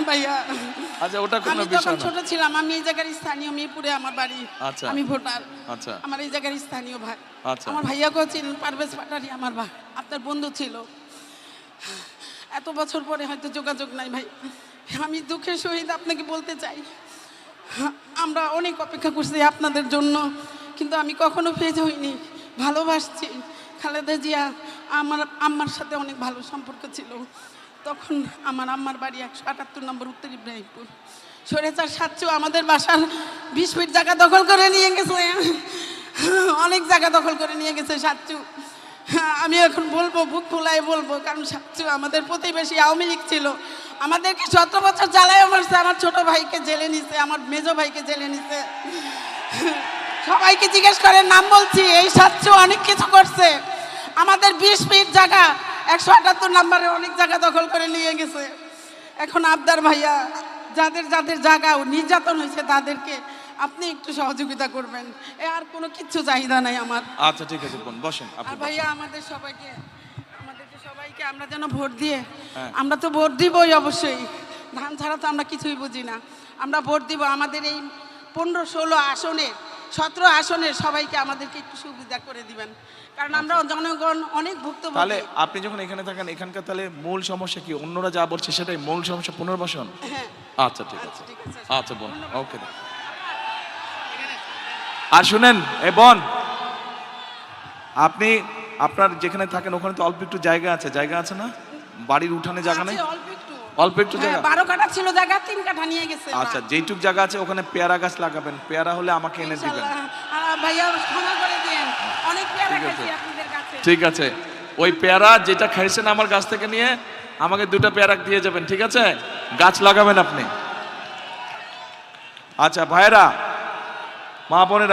ভাইয়া আচ্ছা ওটা কোনো আমি বিষয় যখন না। ছোট ছিলাম, আমি এই জায়গার স্থানীয়, মিরপুরে আমার বাড়ি। আচ্ছা। আমি ভোটার। আচ্ছা। আমার এই জায়গার স্থানীয় ভাই। আচ্ছা। আমার ভাইয়াকেও চিনেন, পারভেজ পাটারি আমার ভাই, আপনার বন্ধু ছিল। এত বছর পরে হয়তো যোগাযোগ নাই ভাই। আমি দুঃখের সহিত আপনাকে বলতে চাই, আমরা অনেক অপেক্ষা করছি আপনাদের জন্য, কিন্তু আমি কখনো ফেজ হইনি। ভালোবাসছি খালেদা জিয়া। আমার আম্মার সাথে অনেক ভালো সম্পর্ক ছিল। তখন আমার আম্মার বাড়ি 178 নম্বর উত্তর ইব্রাহিমপুর। স্বৈরাচার সাচ্চু আমাদের বাসার 20 ফিট জায়গা দখল করে নিয়ে গেছে, অনেক জায়গা দখল করে নিয়ে গেছে সাচ্চু। আমি এখন বলবো, বুক ফুলায় বলবো, কারণ সাচ্চু আমাদের প্রতিবেশী, আওয়ামী লীগ ছিল। আমাদেরকে 17 বছর জ্বালায় মারছে। আমার ছোট ভাইকে জেলে নিছে, আমার মেজো ভাইকে জেলে নিছে। সবাইকে জিজ্ঞেস করে, নাম বলছি, এই সাচ্চু অনেক কিছু করছে। আমাদের 20 ফিট জায়গা 178 নম্বরে অনেক জায়গা দখল করে নিয়ে গেছে। এখন আবদার ভাইয়া, যাদের যাদের জায়গা নির্যাতন হয়েছে তাদেরকে আপনি একটু সহযোগিতা করবেন। আর কোনো কিচ্ছু চাহিদা নাই আমার। আচ্ছা ঠিক আছে বোন, বসেন আপনি আর বসেন। ভাইয়া আমাদেরকে সবাইকে আমরা যেন ভোট দিয়ে, হ্যাঁ। আমরা তো ভোট দিবই অবশ্যই, ধান ছাড়া তো আমরা কিছুই বুঝি না। আমরা ভোট দিব আমাদের এই 15-16 আসনের, 17 আসনের সবাইকে আমাদেরকে একটু সুবিধা করে দিবেন, কারণ আমরা জনগণ অনেক ভুক্তভোগী। তাহলে আপনি যখন এখানে থাকেন, এখানকার তাহলে মূল সমস্যা কি? অন্যরা যা বলছে সেটাই মূল সমস্যা, পুনর্বাসন? হ্যাঁ। আচ্ছা ঠিক আছে। ঠিক আছে। আচ্ছা বোন, ওকে। আর শুনেন এ বোন, আপনি আপনার যেখানে থাকেন ওখানে তো অল্প একটু জায়গা আছে না? বাড়ির উঠানে জায়গা নেই? আছে, অল্প অল্প একটু জায়গা? 12 কাঠা ছিল জায়গা, 3 কাঠা নিয়ে গেছে। আচ্ছা, যেইটুক জায়গা আছে ওখানে পেয়ারা গাছ লাগাবেন, পেয়ারা হলে আমাকে এনে দিবেন। ইনশাআল্লাহ। ভাইয়া ক্ষমা করে দিয়েন, অনেক পেয়ারা ঠিক আছে। খাইছি আপনাদের কাছে। ঠিক আছে, ওই পেয়ারা যেটা খাইছেন আমার গাছ থেকে নিয়ে আমাকে 2টা পেয়ারা দিয়ে যাবেন, ঠিক আছে? গাছ লাগাবেন আপনি। আচ্ছা ভাইরা, মা বোনেরা।